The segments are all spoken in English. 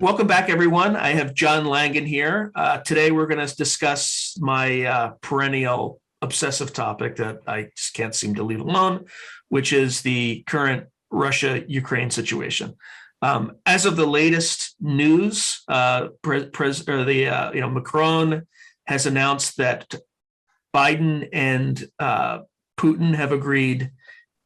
Welcome back, everyone. I have John Langan here. Today, we're going to discuss my perennial obsessive topic that I just can't seem to leave alone, which is the current Russia-Ukraine situation. As of the latest news, Macron has announced that Biden and Putin have agreed,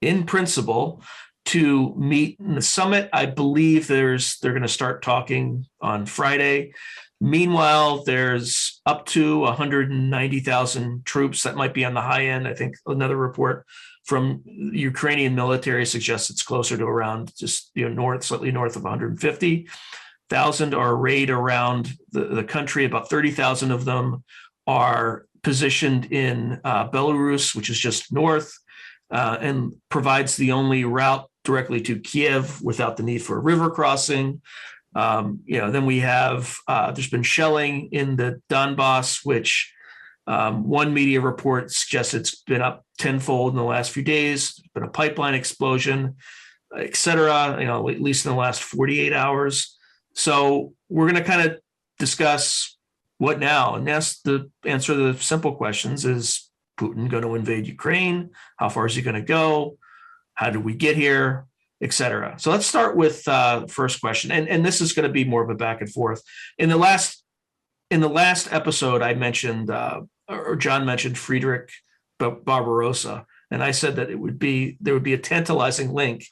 in principle, to meet in the summit. I believe they're going to start talking on Friday. Meanwhile, there's up to 190,000 troops. That might be on the high end. I think another report from Ukrainian military suggests it's closer to around just slightly north of 150,000 are arrayed around the country. About 30,000 of them are positioned in Belarus, which is just north, and provides the only route directly to Kiev without the need for a river crossing. Then we have, there's been shelling in the Donbass, which one media report suggests it's been up tenfold in the last few days. There's been a pipeline explosion, et cetera, at least in the last 48 hours. So we're going to kind of discuss what now. And that's the answer to the simple questions. Is Putin going to invade Ukraine? How far is he going to go? How did we get here, et cetera? So let's start with the first question. And this is going to be more of a back and forth. In the last episode, I mentioned, or John mentioned Friedrich Barbarossa. And I said that there would be a tantalizing link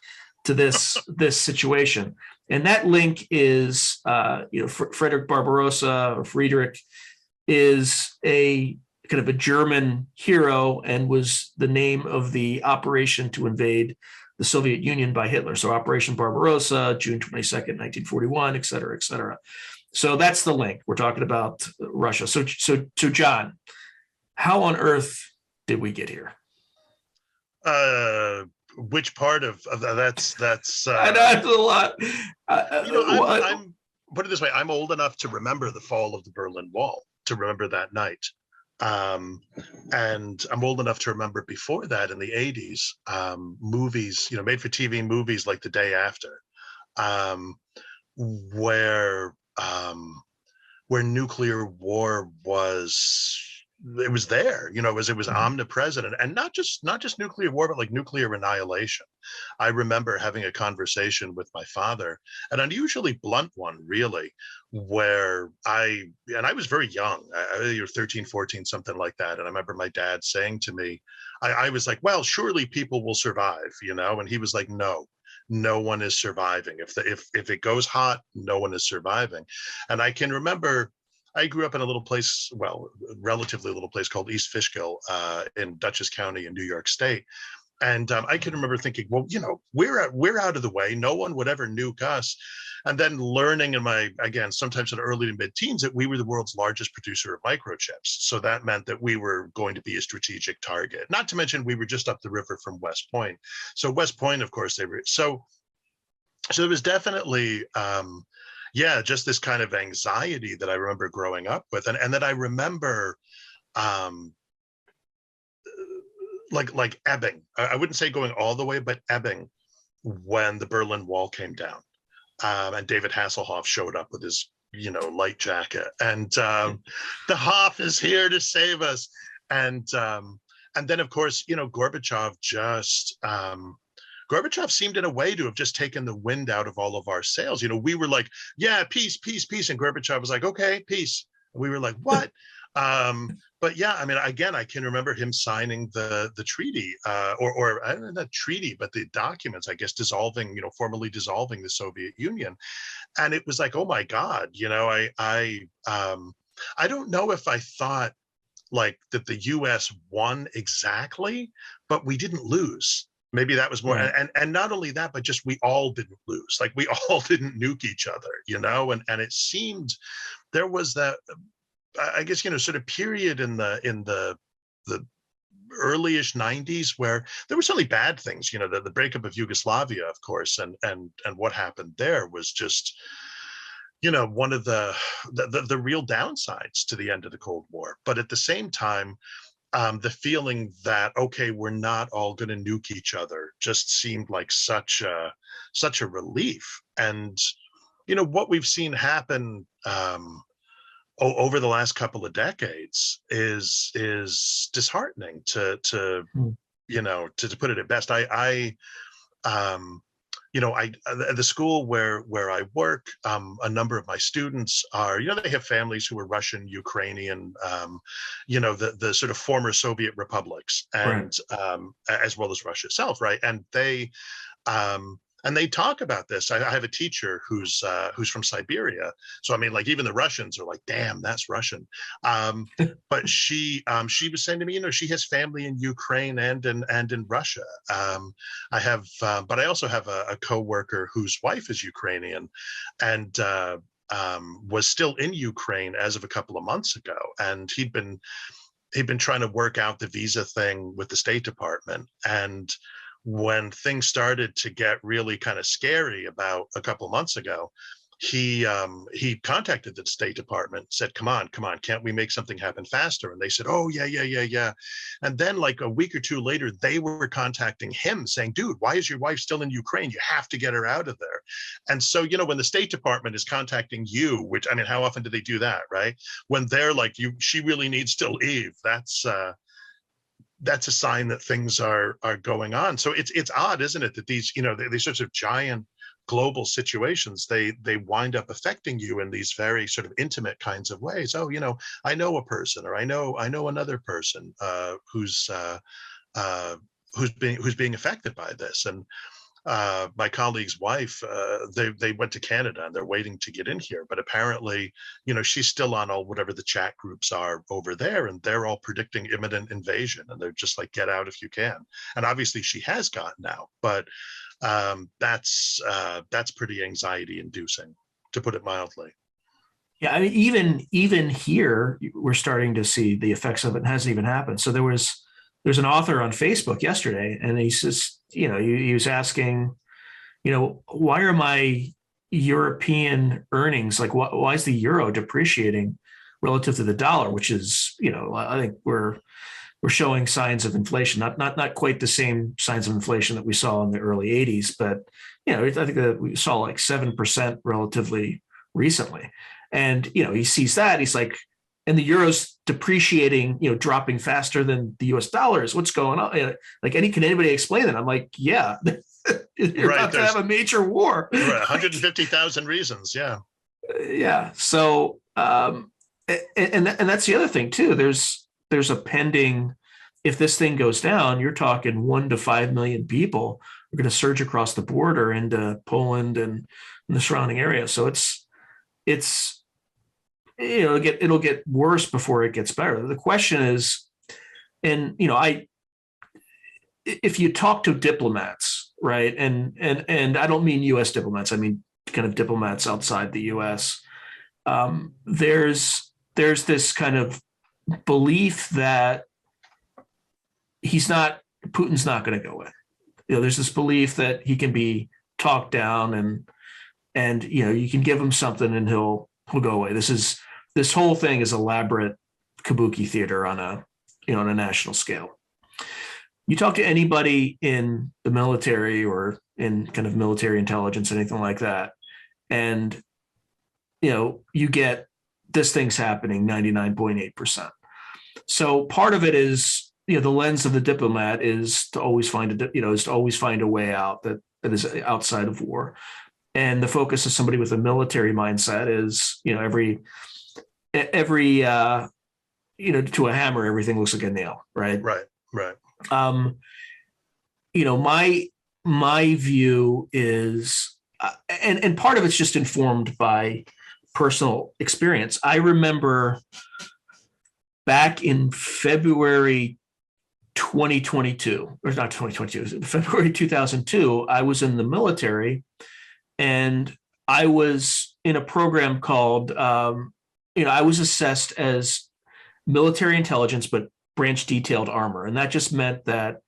to this situation. And that link is, Friedrich Barbarossa, or Friedrich, is a kind of a German hero and was the name of the operation to invade the Soviet Union by Hitler. So Operation Barbarossa, June 22nd, 1941, et cetera, et cetera. So that's the link. We're talking about Russia. So John, how on earth did we get here? Which part of that's I know that's a lot. I'm put it this way. I'm old enough to remember the fall of the Berlin Wall, to remember that night. And I'm old enough to remember before that in the 80s, movies, made for TV movies like The Day After, where nuclear war was there, it was omnipresent, and not just nuclear war, but like nuclear annihilation. I remember having a conversation with my father, an unusually blunt one, really, where I was very young, you were 13, 14, something like that. And I remember my dad saying to me, I was like, well, surely people will survive, and he was like, no one is surviving. If it goes hot, no one is surviving. And I can remember, I grew up in a little place, relatively little place called East Fishkill in Dutchess County in New York State. And I can remember thinking, well, we're out of the way. No one would ever nuke us. And then learning sometimes in early to mid-teens, that we were the world's largest producer of microchips. So that meant that we were going to be a strategic target. Not to mention, we were just up the river from West Point. So West Point, of course, so it was definitely, just this kind of anxiety that I remember growing up with, and that I remember, like ebbing. I wouldn't say going all the way, but ebbing when the Berlin Wall came down, and David Hasselhoff showed up with his, light jacket, and the Hoff is here to save us, and then of course, Gorbachev Gorbachev seemed in a way to have just taken the wind out of all of our sails. We were like, yeah, peace, peace, peace. And Gorbachev was like, okay, peace. And we were like, what? But yeah, again, I can remember him signing the treaty, or I don't know, not treaty, but the documents, I guess, formally dissolving the Soviet Union. And it was like, oh my God, I don't know if I thought like that the US won exactly, but we didn't lose. Maybe that was more, right. And not only that, but just we all didn't lose. Like we all didn't nuke each other, and it seemed there was that, I guess, sort of period in the early-ish 90s where there were certainly bad things, the breakup of Yugoslavia, of course, and what happened there was just, one of the real downsides to the end of the Cold War. But at the same time, the feeling that, okay, we're not all going to nuke each other just seemed like such a relief. And what we've seen happen over the last couple of decades is disheartening to put it at best. The school where I work, a number of my students are, they have families who are Russian, Ukrainian, the sort of former Soviet republics, and as well as Russia itself, right? And they talk about this. I have a teacher who's from Siberia, so I mean, like, even the Russians are like, "Damn, that's Russian." But she was saying to me, she has family in Ukraine and in Russia. But I also have a coworker whose wife is Ukrainian, and was still in Ukraine as of a couple of months ago, and he'd been trying to work out the visa thing with the State Department. And when things started to get really kind of scary about a couple of months ago, he contacted the State Department, said, come on, can't we make something happen faster? And they said, oh, yeah. And then, like, a week or two later, they were contacting him saying, dude, why is your wife still in Ukraine? You have to get her out of there. And so, when the State Department is contacting you, which, I mean, how often do they do that, right? When they're like, she really needs to leave. That's a sign that things are going on. So it's odd, isn't it, that these these sorts of giant global situations, they wind up affecting you in these very sort of intimate kinds of ways. Oh, I know a person, or I know another person who's being affected by this. And my colleague's wife, they went to Canada and they're waiting to get in here, but apparently, she's still on whatever the chat groups are over there, and they're all predicting imminent invasion, and they're just like, get out if you can. And obviously she has gotten out, but that's pretty anxiety inducing, to put it mildly. Yeah, I mean, even here, we're starting to see the effects of it. It hasn't even happened. So there's an author on Facebook yesterday, and he says, he was asking, why are my European earnings, like, why is the euro depreciating relative to the dollar, which is, I think we're showing signs of inflation, not quite the same signs of inflation that we saw in the early 80s, but, I think that we saw like 7% relatively recently. And, he sees that, he's like, and the euro's depreciating, dropping faster than the US dollars. What's going on? Like, can anybody explain that? I'm like, yeah, you're about to have a major war. Right, 150,000 reasons. Yeah. Yeah. So, and that's the other thing too. There's a pending, if this thing goes down, you're talking 1 to 5 million people are going to surge across the border into Poland and the surrounding area. So it's it'll get worse before it gets better. The question is, and if you talk to diplomats, right, and I don't mean U.S. diplomats, I mean kind of diplomats outside the U.S. There's this kind of belief that Putin's not going to go in. There's this belief that he can be talked down, and you can give him something and he'll go away. This whole thing is elaborate kabuki theater on a national scale. You talk to anybody in the military or in kind of military intelligence, anything like that, and you get this thing's happening 99.8%. So part of it is, the lens of the diplomat is to always find a way out that is outside of war. And the focus of somebody with a military mindset is, every to a hammer, everything looks like a nail, right? Right. My view is, and part of it's just informed by personal experience. I remember back in February 2022, or not 2022, February 2002, I was in the military, and I was in a program called, I was assessed as military intelligence, but branch detailed armor. And that just meant that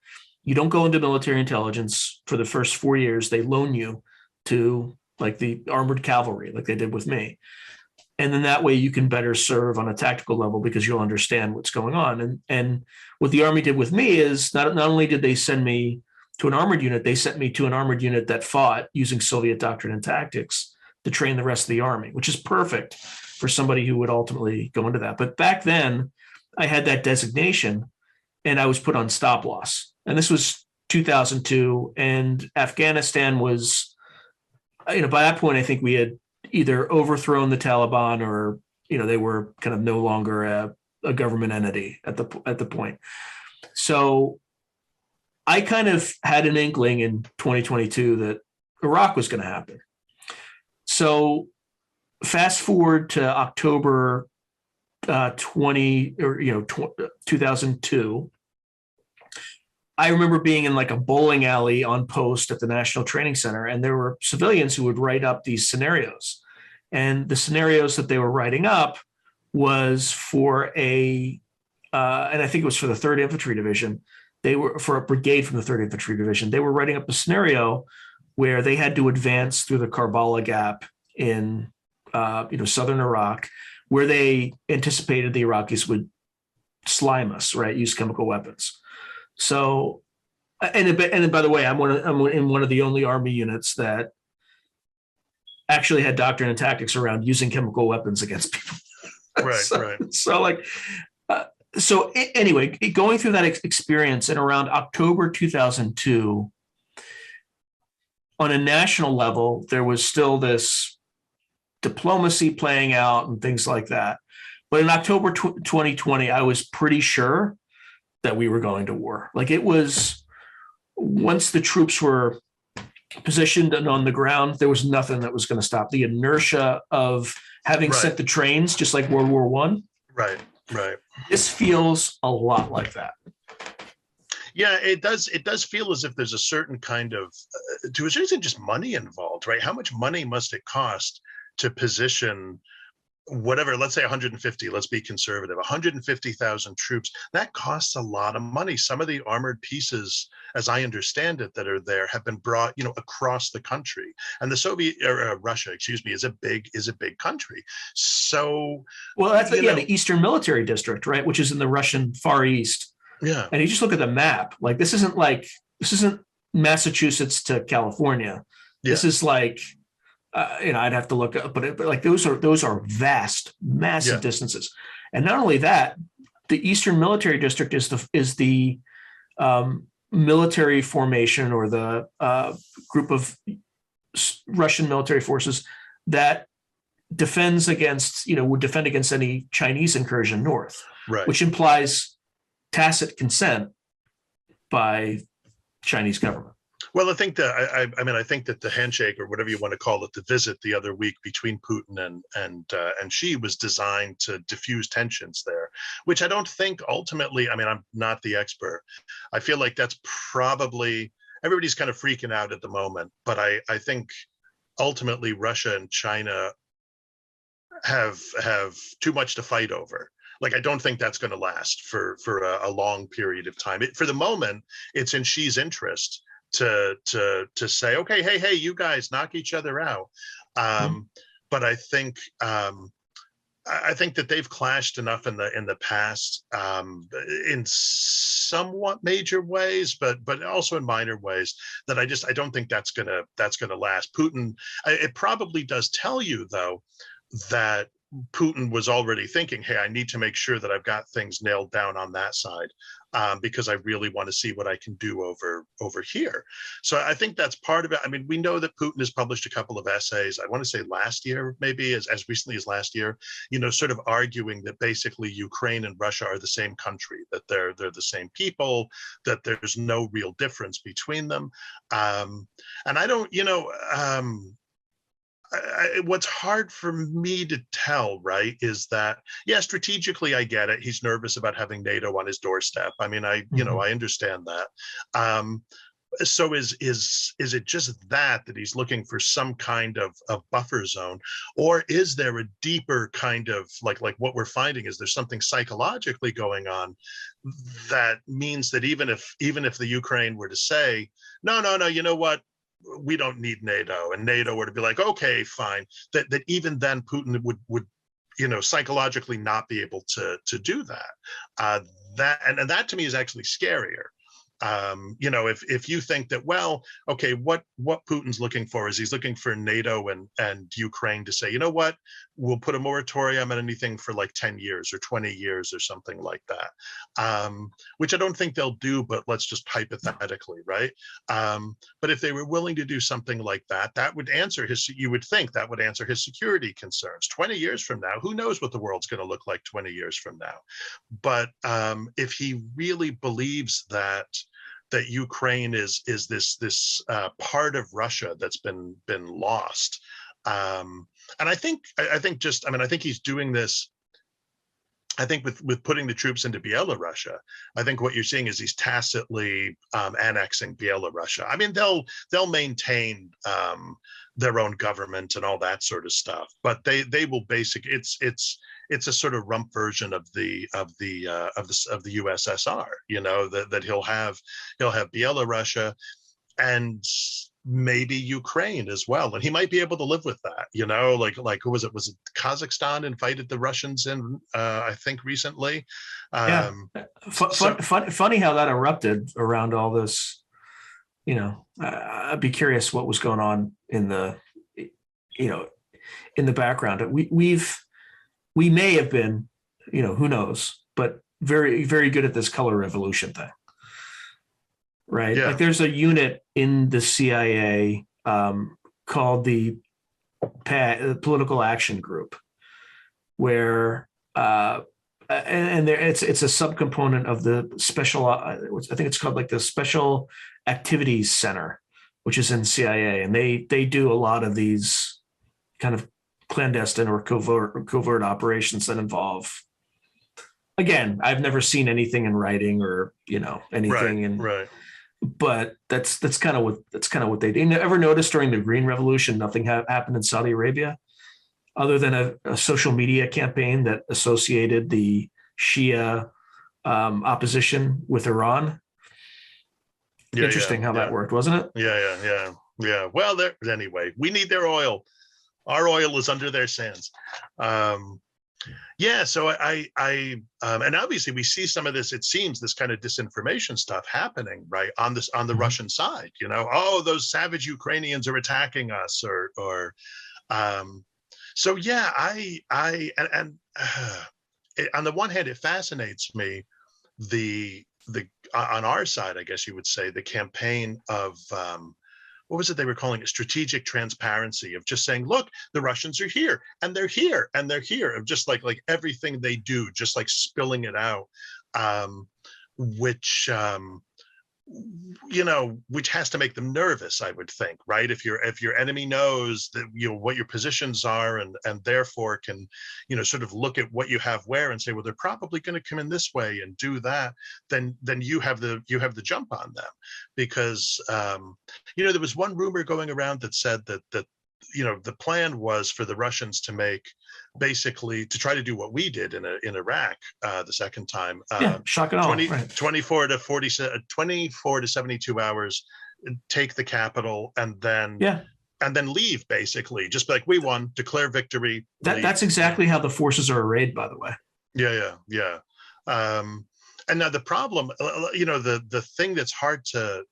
you don't go into military intelligence for the first 4 years. They loan you to like the armored cavalry, like they did with me. And then that way you can better serve on a tactical level because you'll understand what's going on. And what the Army did with me is not only did they send me to an armored unit, they sent me to an armored unit that fought using Soviet doctrine and tactics to train the rest of the army, which is perfect for somebody who would ultimately go into that. But back then, I had that designation and I was put on stop loss. And this was 2002, and Afghanistan was, by that point, I think we had either overthrown the Taliban or, they were kind of no longer a government entity at the point. So I kind of had an inkling in 2022 that Iraq was going to happen. So fast forward to October 2002. I remember being in like a bowling alley on post at the National Training Center, and there were civilians who would write up these scenarios. And the scenarios that they were writing up was for and I think it was for the 3rd Infantry Division. They were for a brigade from the 3rd Infantry Division. They were writing up a scenario where they had to advance through the Karbala Gap in, southern Iraq, where they anticipated the Iraqis would slime us, right? Use chemical weapons. So, and by the way, I'm in one of the only army units that actually had doctrine and tactics around using chemical weapons against people. Right. So anyway, going through that experience in around October 2002, on a national level, there was still this diplomacy playing out and things like that. But in October 2020, I was pretty sure that we were going to war. Like, it was, once the troops were positioned and on the ground, there was nothing that was going to stop the inertia of having sent the trains, just like World War I. Right. This feels a lot like that. Yeah, it does. It does feel as if there's a certain kind of, to a certain extent, just money involved, right? How much money must it cost to position whatever, let's say 150, let's be conservative, 150,000 troops? That costs a lot of money. Some of the armored pieces, as I understand it, that are there have been brought, across the country. And the Russia, is a big country. So, well, that's the Eastern Military District, right, which is in the Russian Far East. Yeah. And you just look at the map, like, this isn't Massachusetts to California. Yeah. This is like, I'd have to look up, but like those are vast, massive distances. And not only that, the Eastern Military District is the military formation, or the group of Russian military forces that defends against, would defend against any Chinese incursion north, right, which implies tacit consent by Chinese government. Well, I think that I think that the handshake, or whatever you want to call it, the visit the other week between Putin and Xi was designed to diffuse tensions there, which I don't think ultimately. I'm not the expert. I feel like that's probably, everybody's kind of freaking out at the moment, but I think ultimately Russia and China have too much to fight over. Like, I don't think that's going to last for a long period of time. For the moment, it's in Xi's interest to say, okay, hey, you guys knock each other out. But I think that they've clashed enough in the past, in somewhat major ways, but also in minor ways, that I don't think that's gonna last. Putin, it probably does tell you, though, that Putin was already thinking, hey, I need to make sure that I've got things nailed down on that side, because I really want to see what I can do over here. So I think that's part of it. We know that Putin has published a couple of essays, I want to say last year, maybe as recently as last year, sort of arguing that basically Ukraine and Russia are the same country, that they're the same people, that there's no real difference between them. And I don't, what's hard for me to tell, right, is that, yeah, strategically, I get it. He's nervous about having NATO on his doorstep. I understand that. So is it just that he's looking for some kind of buffer zone, or is there a deeper kind of like what we're finding? Is there something psychologically going on that means that even if the Ukraine were to say, no, you know what, we don't need NATO, and NATO were to be like, okay, fine, that even then Putin would psychologically not be able to do that. That to me is actually scarier, If you think that, well, okay, what Putin's looking for is he's looking for NATO and Ukraine to say, you know what, we'll put a moratorium on anything for like 10 years or 20 years or something like that, which I don't think they'll do, but let's just hypothetically, right? But if they were willing to do something like that, you would think that would answer his security concerns. 20 years from now, who knows what the world's going to look like 20 years from now? But if he really believes that Ukraine is this part of Russia that's been lost, and I think he's doing this. I think with putting the troops into Belarus, I think what you're seeing is he's tacitly annexing Belarus. I mean, they'll maintain their own government and all that sort of stuff, but they will basically it's a sort of rump version of the USSR. That he'll have Belarus and maybe Ukraine as well, and he might be able to live with that. Like who was it? Was it Kazakhstan invited the Russians in? I think recently. Yeah, funny how that erupted around all this. I'd be curious what was going on in the background. We may have been, who knows, but very, very good at this color revolution thing. Right. Yeah. Like there's a unit in the CIA called the Political Action Group, where it's a subcomponent of the special. I think it's called like the Special Activities Center, which is in CIA, and they do a lot of these kind of clandestine or covert operations that involve. Again, I've never seen anything in writing or anything, right. But that's kind of what they do. You ever notice during the Green Revolution, nothing happened in Saudi Arabia, other than a social media campaign that associated the Shia opposition with Iran. Yeah, Interesting how that worked, wasn't it? Yeah. Well, anyway, we need their oil. Our oil is under their sands. So I and obviously we see some of this. It seems this kind of disinformation stuff happening right on the Russian side. Those savage Ukrainians are attacking us, or so yeah. On the one hand, it fascinates me the on our side, I guess you would say, the campaign of what was it they were calling it? Strategic transparency, of just saying, look, the Russians are here and they're here and they're here, of just like everything they do, just like spilling it out, which has to make them nervous, I would think, right? If your enemy knows that what your positions are and therefore can sort of look at what you have where and say, well, they're probably going to come in this way and do that, then you have the jump on them, because there was one rumor going around that said that the plan was for the Russians to make, basically, to try to do what we did in Iraq the second time. Shock and awe. 24 to 72 hours, take the capital, and then leave, basically. Just be like, we won, declare victory. That's exactly how the forces are arrayed, by the way. Yeah. And now the problem, the thing that's hard to,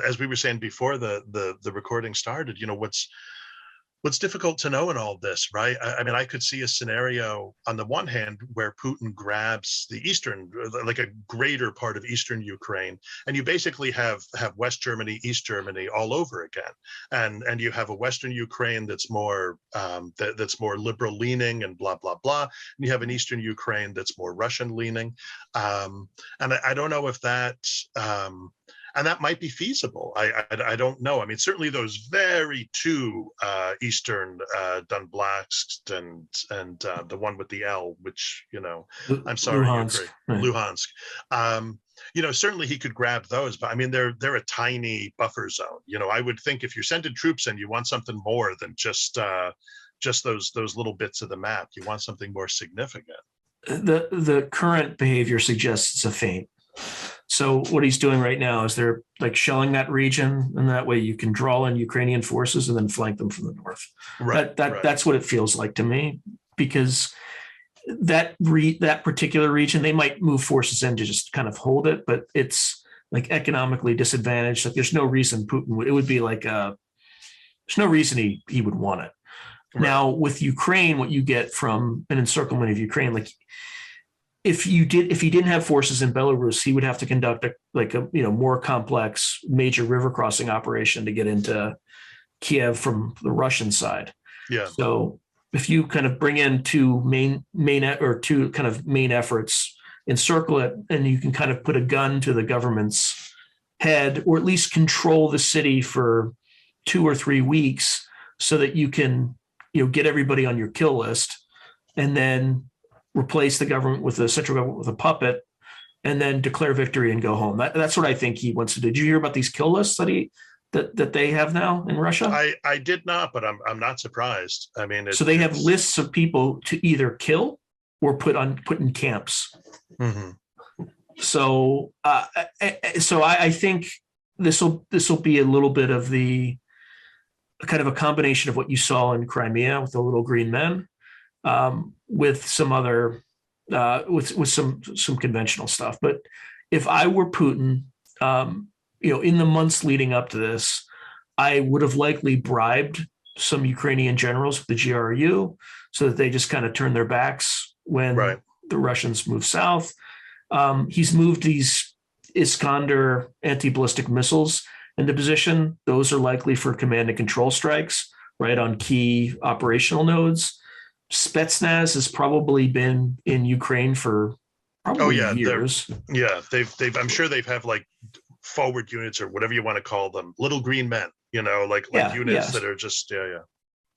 as we were saying before the recording started, what's difficult to know in all this, right? I mean, I could see a scenario on the one hand where Putin grabs the eastern, like a greater part of eastern Ukraine, and you basically have West Germany, East Germany all over again, and you have a Western Ukraine that's more liberal leaning and blah blah blah, and you have an Eastern Ukraine that's more Russian leaning, and I don't know if that. And that might be feasible. I don't know. I mean, certainly those very two eastern Donbass and the one with the L, which I'm sorry, Luhansk. Right. Luhansk. Certainly he could grab those, but I mean, they're a tiny buffer zone. I would think if you're sending troops in, you want something more than just those little bits of the map. You want something more significant. The current behavior suggests it's a feint. So what he's doing right now is they're like shelling that region, and that way you can draw in Ukrainian forces and then flank them from the north. Right. That's what it feels like to me, because that particular region, they might move forces in to just kind of hold it, but it's like economically disadvantaged. Like there's no reason Putin would, it would be like, there's no reason he would want it. Right. Now with Ukraine, what you get from an encirclement of Ukraine, like if he didn't have forces in Belarus, he would have to conduct a more complex major river crossing operation to get into Kiev from the Russian side. Yeah. So if you kind of bring in two main efforts, encircle it, and you can kind of put a gun to the government's head, or at least control the city for 2 or 3 weeks, so that you can, get everybody on your kill list, and then replace the government with the central government with a puppet, and then declare victory and go home. That's what I think he wants to do. Did you hear about these kill lists that they have now in Russia? I did not, but I'm not surprised. I mean, so they have lists of people to either kill or put in camps. Mm-hmm. So I think this will be a little bit of the kind of a combination of what you saw in Crimea with the little green men, with some other with some conventional stuff. But if I were Putin, in the months leading up to this, I would have likely bribed some Ukrainian generals with the GRU so that they just kind of turn their backs when the Russians move south. He's moved these Iskander anti-ballistic missiles into position. Those are likely for command and control strikes, right, on key operational nodes. Spetsnaz has probably been in Ukraine for probably years. They've I'm sure they've have like forward units or whatever you want to call them, little green men, units that are just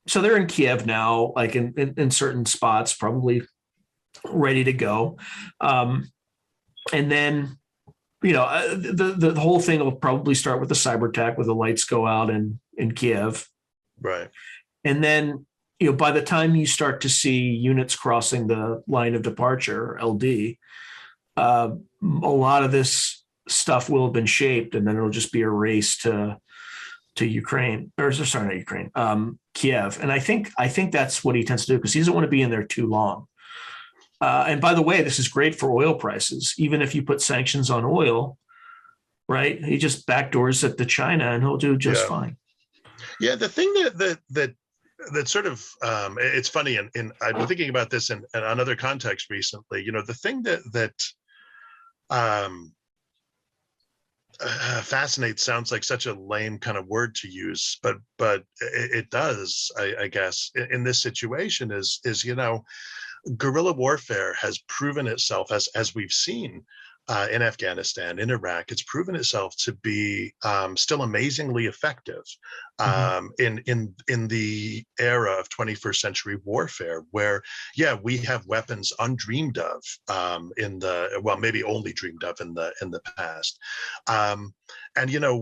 So they're in Kiev now, like in certain spots, probably ready to go. And then, the whole thing will probably start with a cyber attack where the lights go out in Kiev. Right. And then, by the time you start to see units crossing the line of departure, LD, a lot of this stuff will have been shaped, and then it'll just be a race to Ukraine, or sorry, not Ukraine, Kiev. And I think that's what he tends to do, because he doesn't want to be in there too long. And by the way, this is great for oil prices. Even if you put sanctions on oil, right? He just backdoors it to China, and he'll do just fine. Yeah, the thing that sort of it's funny, and I've been thinking about this in another context recently. The thing that fascinates sounds like such a lame kind of word to use, but it does, I guess, in this situation is guerrilla warfare has proven itself, as we've seen in Afghanistan, in Iraq, it's proven itself to be still amazingly effective in the era of 21st century warfare, where we have weapons undreamed of maybe only dreamed of in the past, and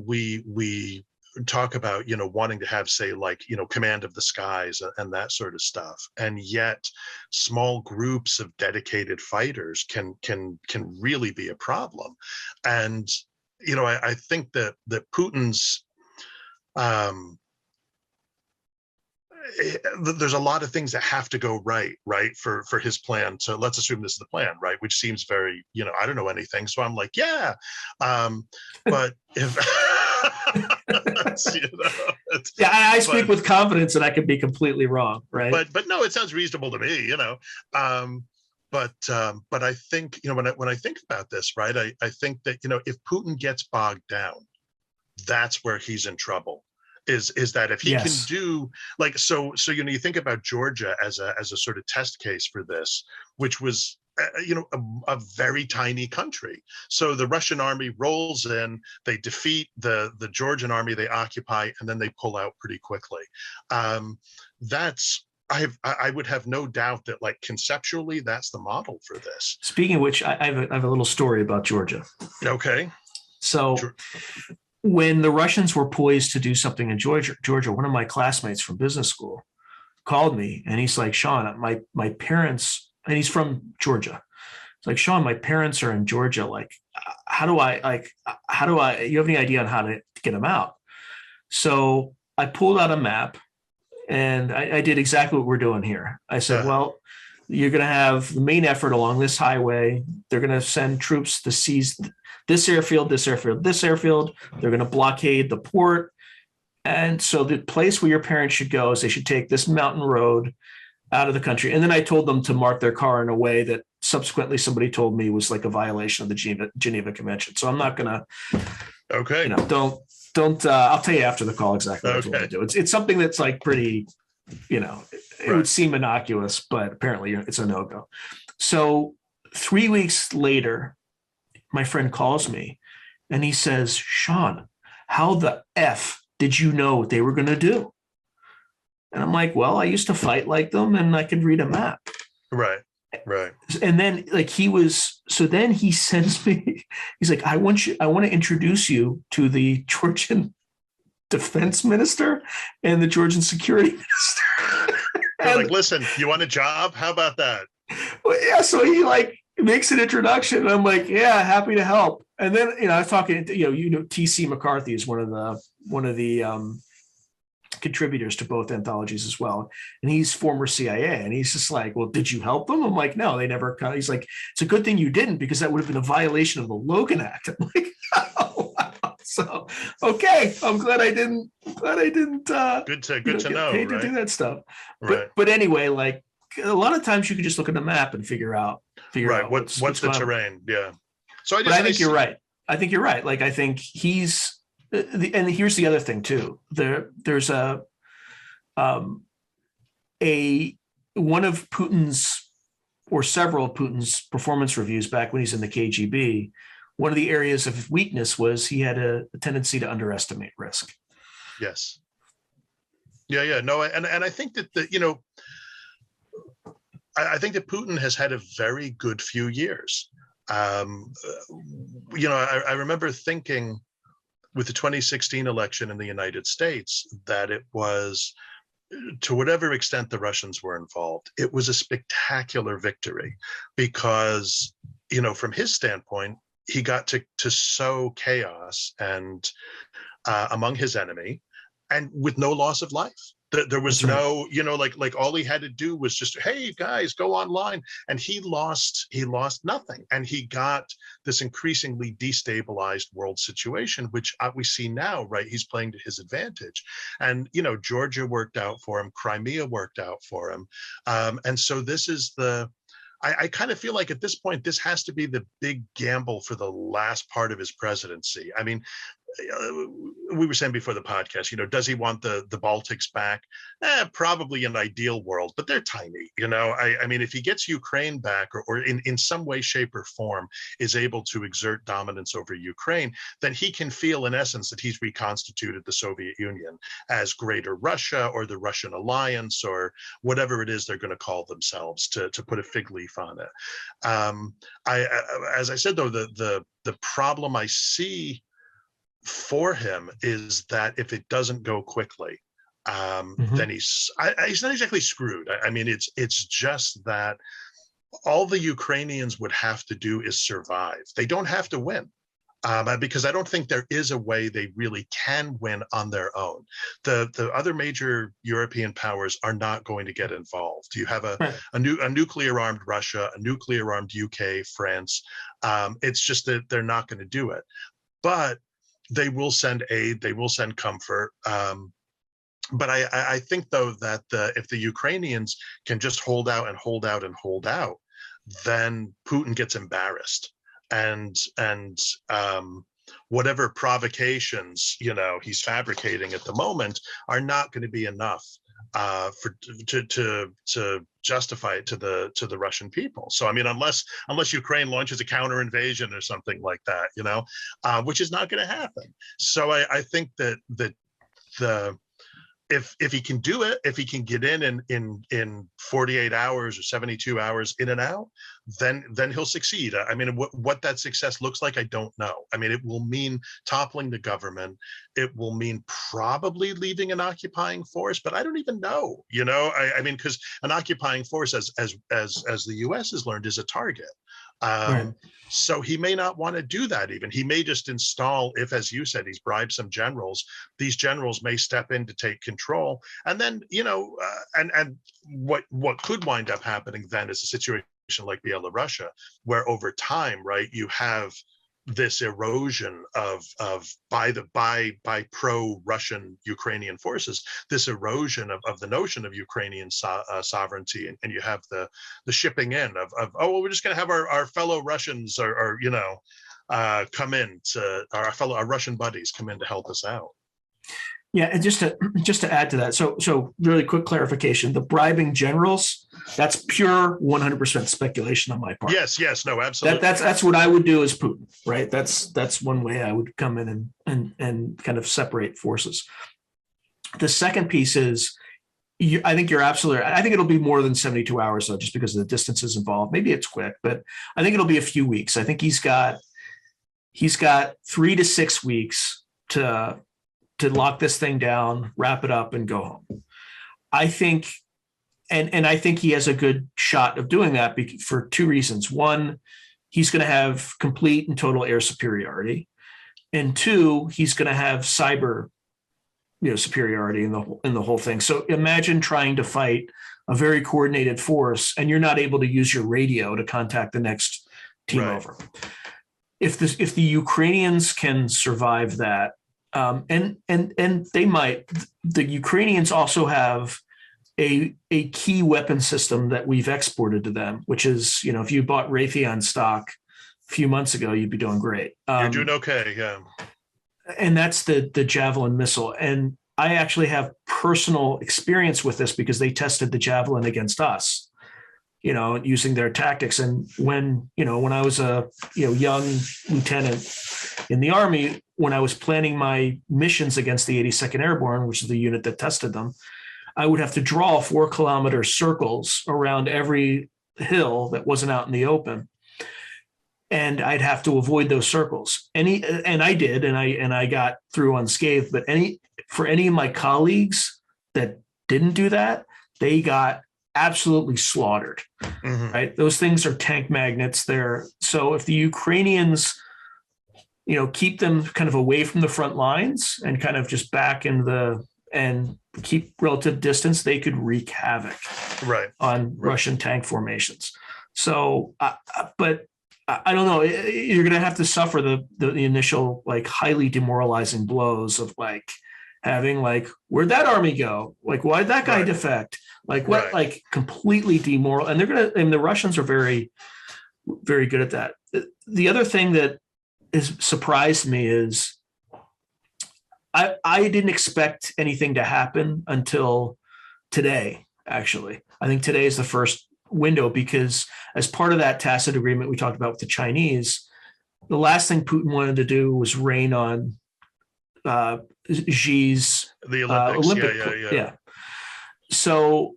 we talk about wanting to have, say, like command of the skies and that sort of stuff, and yet small groups of dedicated fighters can really be a problem. And I think that Putin's there's a lot of things that have to go right for his plan. So let's assume this is the plan, right? Which seems very, I don't know anything, so I'm like, but if I speak with confidence, and I could be completely wrong, right? But no, it sounds reasonable to me, But I think, when I think about this, right, I think that if Putin gets bogged down, that's where he's in trouble. Is that if he can do like so you think about Georgia as a sort of test case for this, which was a very tiny country. So the Russian army rolls in, they defeat the Georgian army, they occupy, and then they pull out pretty quickly. I would have no doubt that, like, conceptually, that's the model for this. Speaking of which, I have a little story about Georgia. Okay. So when the Russians were poised to do something in Georgia, one of my classmates from business school called me, and he's like, Sean, my parents, and he's from Georgia. It's like, Sean, my parents are in Georgia. Like, how do I, you have any idea on how to get them out? So I pulled out a map, and I did exactly what we're doing here. I said, well, you're going to have the main effort along this highway. They're going to send troops to seize this airfield, this airfield, this airfield. They're going to blockade the port. And so the place where your parents should go is they should take this mountain road out of the country. And then I told them to mark their car in a way that subsequently somebody told me was like a violation of the Geneva Convention. So I'm not going to, Okay. don't, I'll tell you after the call exactly what Okay. to do. It's something that's like pretty, it Right. would seem innocuous, but apparently it's a no-go. So 3 weeks later, my friend calls me and he says, Sean, how the F did you know what they were going to do? And I'm like, well, I used to fight like them and I could read a map. Right. And then then he sends me, he's like, I want to introduce you to the Georgian defense minister and the Georgian security minister. They're like, listen, you want a job? How about that? Well, yeah. So he like makes an introduction and I'm like, yeah, happy to help. And then, I was talking, TC McCarthy is one of the contributors to both anthologies as well. And he's former CIA. And he's just like, well, did you help them? I'm like, no, they never. He's like, it's a good thing you didn't, because that would have been a violation of the Logan Act. I'm like, oh, wow. So, okay. I'm glad I didn't. Good to know. Paid right? to do that stuff. Right. But anyway, like a lot of times you can just look at the map and figure out what's the terrain. Yeah. So I think you're right. Like, I think he's, and here's the other thing too. There's one of Putin's, or several of Putin's performance reviews back when he's in the KGB. One of the areas of weakness was he had a tendency to underestimate risk. Yes. Yeah. No, and I think that I think that Putin has had a very good few years. I remember thinking with the 2016 election in the United States that it was, to whatever extent the Russians were involved, it was a spectacular victory because, from his standpoint, he got to sow chaos and among his enemy, and with no loss of life. There was no, like all he had to do was just, hey guys, go online, and he lost nothing, and he got this increasingly destabilized world situation, which we see now, right? He's playing to his advantage, and Georgia worked out for him, Crimea worked out for him, and so this is I kind of feel like at this point, this has to be the big gamble for the last part of his presidency. I mean, we were saying before the podcast, does he want the Baltics back? Probably an ideal world, but they're tiny. I mean, if he gets Ukraine back or in some way, shape, or form is able to exert dominance over Ukraine, then he can feel in essence that he's reconstituted the Soviet Union as Greater Russia or the Russian Alliance or whatever it is they're going to call themselves, to put a fig leaf on it. As I said, though, the problem I see for him is that if it doesn't go quickly, then he's not exactly screwed. I mean, it's just that all the Ukrainians would have to do is survive. They don't have to win, because I don't think there is a way they really can win on their own. The other major European powers are not going to get involved. You have a nuclear armed Russia, a nuclear armed UK, France. It's just that they're not going to do it, but they will send aid, they will send comfort. But I think, though, that if the Ukrainians can just hold out and hold out and hold out, then Putin gets embarrassed. And whatever provocations, he's fabricating at the moment are not going to be enough to justify it to the Russian people. So I mean, unless Ukraine launches a counter invasion or something like that, which is not going to happen. So I think that if he can do it, if he can get in 48 hours or 72 hours in and out, then he'll succeed. I mean, what that success looks like, I don't know. I mean, it will mean toppling the government. It will mean probably leaving an occupying force, but I don't even know. I mean, because an occupying force, as the U.S. has learned, is a target. Right. So he may not want to do that even. He may just install, if, as you said, he's bribed some generals, these generals may step in to take control. And then, and what could wind up happening then is a situation like Belarusia, where over time, right, you have this erosion of by pro-Russian Ukrainian forces, this erosion of the notion of Ukrainian sovereignty, and you have the shipping in of oh, well, we're just going to have our fellow Russians or come in to our Russian buddies come in to help us out. Yeah, and just to add to that, so really quick clarification: the bribing generals, that's pure 100% speculation on my part. Yes, no, absolutely. That's what I would do as Putin, right? That's one way I would come in and kind of separate forces. The second piece is, I think you're absolutely right. I think it'll be more than 72 hours though, just because of the distances involved. Maybe it's quick, but I think it'll be a few weeks. I think he's got 3 to 6 weeks to lock this thing down, wrap it up, and go home. I think, and I think he has a good shot of doing that for two reasons. One, he's going to have complete and total air superiority, and two, he's going to have cyber, superiority in the whole thing. So imagine trying to fight a very coordinated force, and you're not able to use your radio to contact the next team over. If the Ukrainians can survive that. And they might. The Ukrainians also have a key weapon system that we've exported to them, which is, if you bought Raytheon stock a few months ago, you'd be doing great. You're doing okay, yeah. And that's the Javelin missile. And I actually have personal experience with this because they tested the Javelin against us, using their tactics. And when I was a young lieutenant in the Army, when I was planning my missions against the 82nd Airborne, which is the unit that tested them, I would have to draw 4-kilometer circles around every hill that wasn't out in the open. And I'd have to avoid those circles. And I did, and I got through unscathed. But for any of my colleagues that didn't do that, they got absolutely slaughtered. Mm-hmm. Right? Those things are tank magnets there. So if the Ukrainians keep them kind of away from the front lines and kind of just back and keep relative distance, they could wreak havoc on Russian tank formations. So, but I don't know, you're going to have to suffer the initial highly demoralizing blows of having where'd that army go? Why'd that guy defect? Completely demoral. And the Russians are very, very good at that. The other thing that has surprised me is I didn't expect anything to happen until today, actually. I think today is the first window because as part of that tacit agreement we talked about with the Chinese, the last thing Putin wanted to do was rain on Xi's the Olympics. Yeah. So,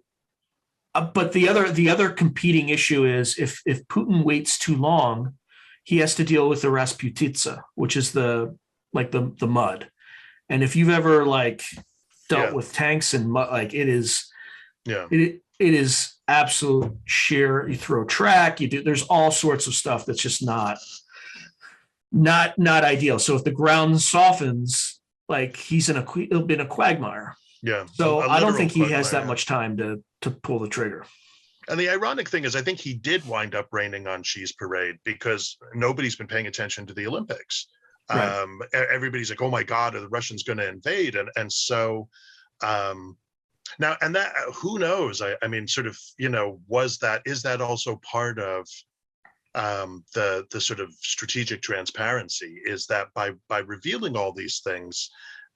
but the other competing issue is if Putin waits too long, he has to deal with the Rasputitsa, which is the mud. And if you've ever dealt with tanks and mud, it is absolute sheer. You throw track, there's all sorts of stuff that's just not ideal. So if the ground softens, he'll be in a quagmire. Yeah. So I don't think he has that much time to pull the trigger. And the ironic thing is, I think he did wind up raining on Xi's parade because nobody's been paying attention to the Olympics. Right. Everybody's like, oh my God, are the Russians going to invade? And so now, and that, who knows? I mean, sort of, is that also part of the sort of strategic transparency, is that by revealing all these things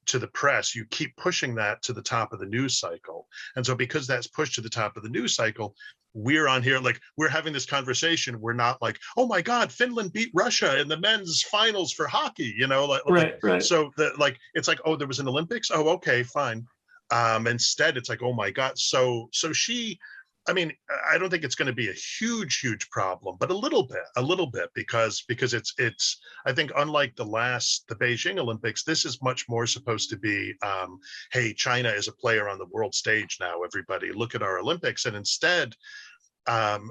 to the press, you keep pushing that to the top of the news cycle. And so because that's pushed to the top of the news cycle, we're on here, we're having this conversation. We're not oh my God, Finland beat Russia in the men's finals for hockey, right. So it's oh, there was an Olympics. Oh, okay, fine. Instead it's oh my God. So she, I mean, I don't think it's going to be a huge problem, but a little bit, because it's, I think unlike the Beijing Olympics, this is much more supposed to be, hey, China is a player on the world stage now, everybody look at our Olympics. And instead,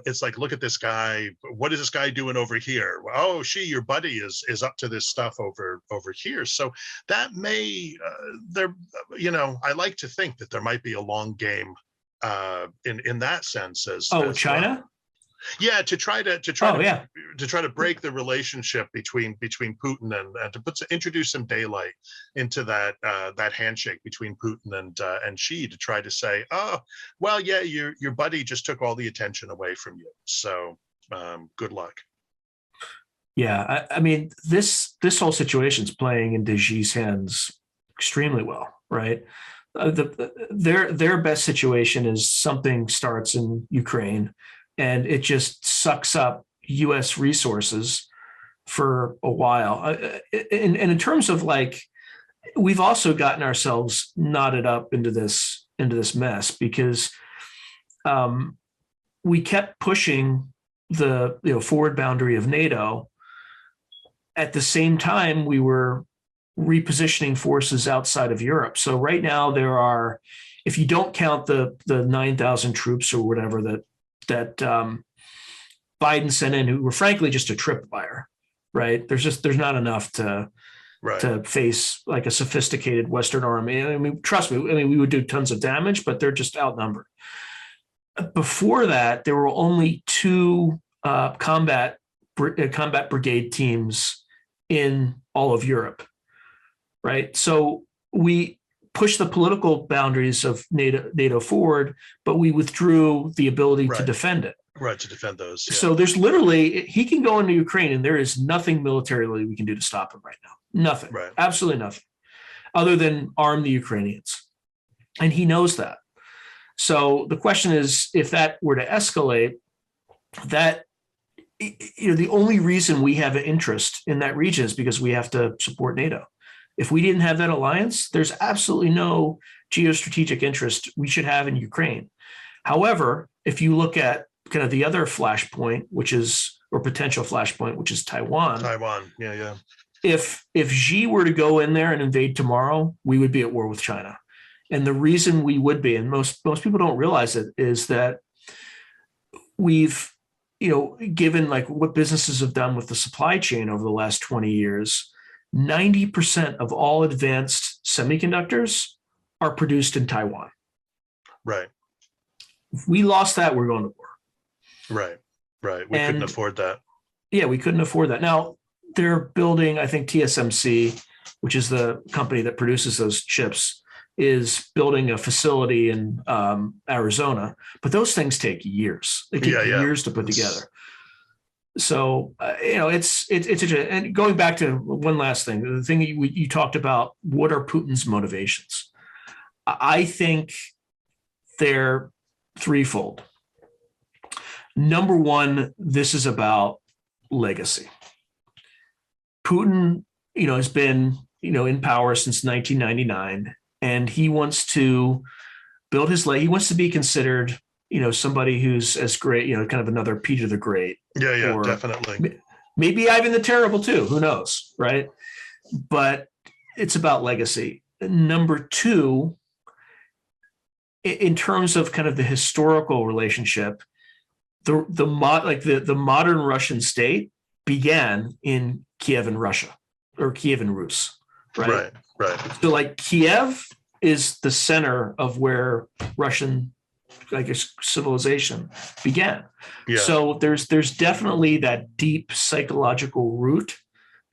it's like, look at this guy. What is this guy doing over here? Oh, your buddy is up to this stuff over here. So that may there, I like to think that there might be a long game in that sense as China. Well. Yeah, to try to break the relationship between Putin and to introduce some daylight into that handshake between Putin and Xi, to try to say, oh, well, yeah, your buddy just took all the attention away from you. So good luck. Yeah, I mean, this whole situation's playing into Xi's hands extremely well, right? Their best situation is something starts in Ukraine, and it just sucks up U.S. resources for a while. And in terms of like, we've also gotten ourselves knotted up into this mess because we kept pushing the forward boundary of NATO. At the same time, we were repositioning forces outside of Europe. So right now there are, if you don't count the 9,000 troops or whatever that Biden sent in, who were frankly just a tripwire, right? There's not enough to face like a sophisticated Western army. I mean, trust me. I mean, we would do tons of damage, but they're just outnumbered. Before that, there were only two combat brigade teams in all of Europe, right? So we pushed the political boundaries of NATO forward, but we withdrew the ability to defend it. Right, to defend those. Yeah. So there's literally, he can go into Ukraine and there is nothing militarily we can do to stop him right now. Nothing. Right. Absolutely nothing. Other than arm the Ukrainians. And he knows that. So the question is, if that were to escalate, that, the only reason we have an interest in that region is because we have to support NATO. If we didn't have that alliance, there's absolutely no geostrategic interest we should have in Ukraine. However, if you look at kind of the other flashpoint, or potential flashpoint, which is Taiwan. Yeah. If Xi were to go in there and invade tomorrow, we would be at war with China. And the reason we would be, and most people don't realize it, is that we've, given like what businesses have done with the supply chain over the last 20 years, 90% of all advanced semiconductors are produced in Taiwan. Right. If we lost that, we're going to war. Right. We couldn't afford that. Yeah, we couldn't afford that. Now, they're building, I think TSMC, which is the company that produces those chips, is building a facility in Arizona. But those things take years. They take years to put together. So, it's and going back to one last thing, the thing you talked about, what are Putin's motivations? I think they're threefold. Number one, this is about legacy. Putin, has been, in power since 1999, and he wants to build his legacy. He wants to be considered, somebody who's as great, kind of another Peter the Great. Yeah, or definitely. Maybe Ivan the Terrible too. Who knows, right? But it's about legacy. Number two, in terms of kind of the historical relationship, the modern Russian state began in Kiev in Russia, or Kiev in Rus, right? Right. So like Kiev is the center of where Russian, I guess, civilization began. Yeah. So there's definitely that deep psychological root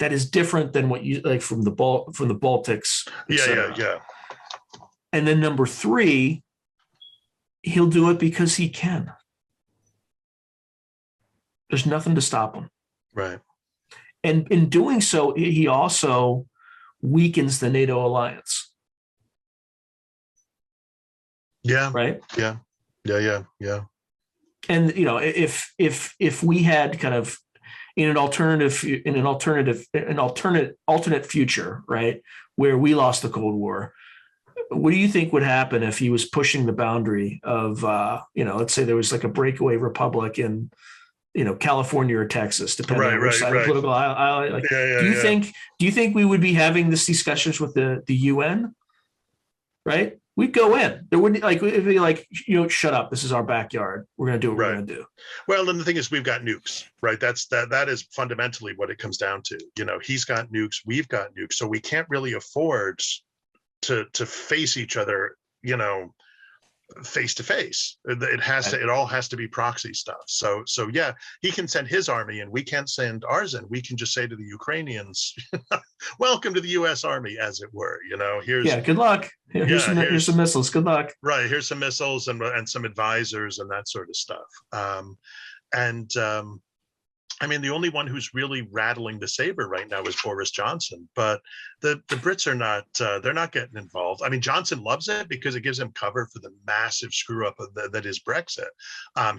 that is different than what you like from the Baltics. Yeah. And then number three, he'll do it because he can. There's nothing to stop him. Right. And in doing so, he also weakens the NATO alliance. Yeah. Right. Yeah. And if we had kind of in an alternate future, right, where we lost the Cold War, what do you think would happen if he was pushing the boundary of let's say there was like a breakaway republic in California or Texas, depending on which side of the political aisle. Do you think we would be having these discussions with the UN? Right? we'd go in. There wouldn't like it'd be like, shut up. This is our backyard. We're gonna do what we're gonna do. Well, and the thing is, we've got nukes, right? That is fundamentally what it comes down to. He's got nukes, we've got nukes, so we can't really afford to face each other, face to face. It all has to be proxy stuff. So yeah, he can send his army and we can't send ours in. We can just say to the Ukrainians, welcome to the US Army, as it were. Good luck. Here's some missiles. Good luck. Right. Here's some missiles and some advisors and that sort of stuff. I mean, the only one who's really rattling the saber right now is Boris Johnson, but the Brits are not, they're not getting involved. I mean, Johnson loves it because it gives him cover for the massive screw up that is Brexit.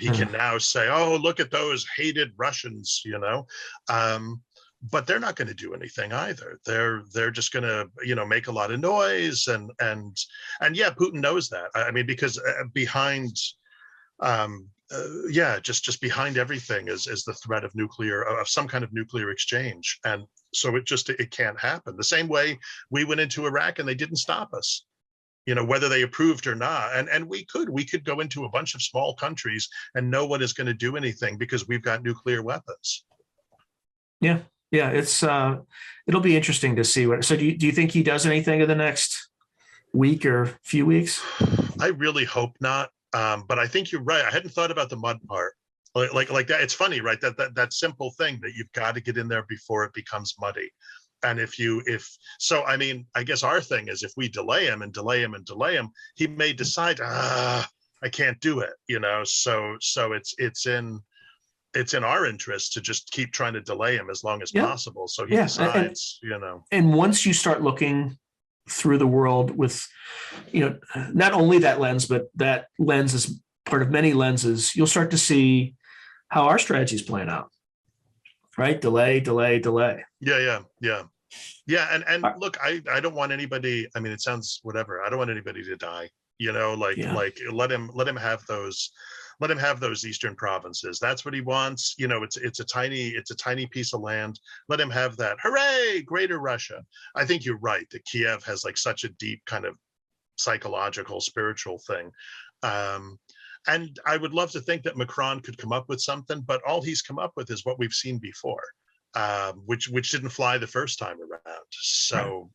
He can now say, oh, look at those hated Russians, but they're not going to do anything either. They're just going to, make a lot of noise. And yeah, Putin knows that. I mean, because behind, just behind everything is the threat of some kind of nuclear exchange, and so it can't happen. The same way we went into Iraq and they didn't stop us, whether they approved or not. And we could go into a bunch of small countries and no one is going to do anything because we've got nuclear weapons. Yeah, it's it'll be interesting to see what. So do you think he does anything in the next week or few weeks? I really hope not. But I think you're right. I hadn't thought about the mud part, like that. It's funny, right? That simple thing that you've got to get in there before it becomes muddy. And I mean, I guess our thing is if we delay him and delay him and delay him, he may decide, I can't do it. So it's in our interest to just keep trying to delay him as long as possible. So he decides, And once you start looking through the world with, not only that lens, but that lens is part of many lenses, you'll start to see how our strategy is playing out, right? Delay. Yeah. And look, I don't want anybody, I mean, it sounds whatever. I don't want anybody to die, let him have those eastern provinces. That's what he wants. It's a tiny piece of land. Let him have that. Hooray, Greater Russia. I think you're right that Kiev has like such a deep kind of psychological, spiritual thing. And I would love to think that Macron could come up with something, but all he's come up with is what we've seen before, which didn't fly the first time around. So,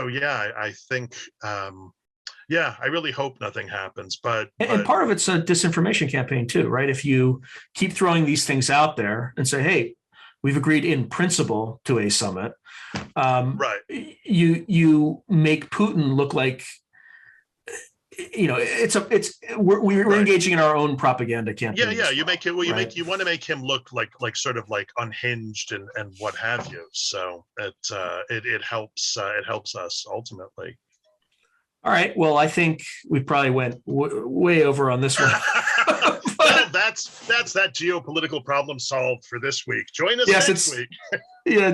yeah, I think, I really hope nothing happens, but part of it's a disinformation campaign too, right? If you keep throwing these things out there and say, hey, we've agreed in principle to a summit, right? You make Putin look like, we're engaging in our own propaganda campaign. Yeah. You make it. Well, you want to make him look like sort of like unhinged and what have you. So it helps us ultimately. All right. Well, I think we probably went way over on this one. Well, that's that geopolitical problem solved for this week. Join us next week.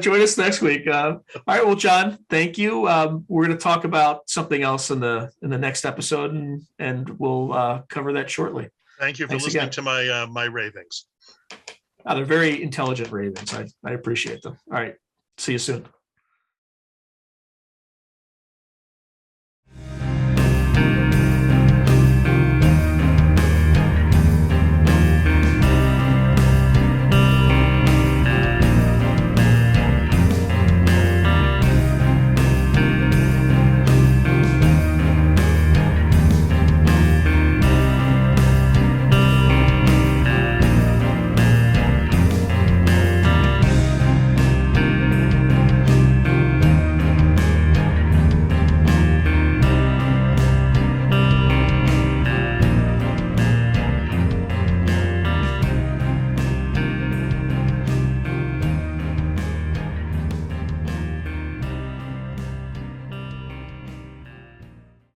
Join us next week. All right. Well, John, thank you. We're going to talk about something else in the next episode, and we'll cover that shortly. Thank you for listening to my ravings. They're very intelligent ravings. I appreciate them. All right. See you soon.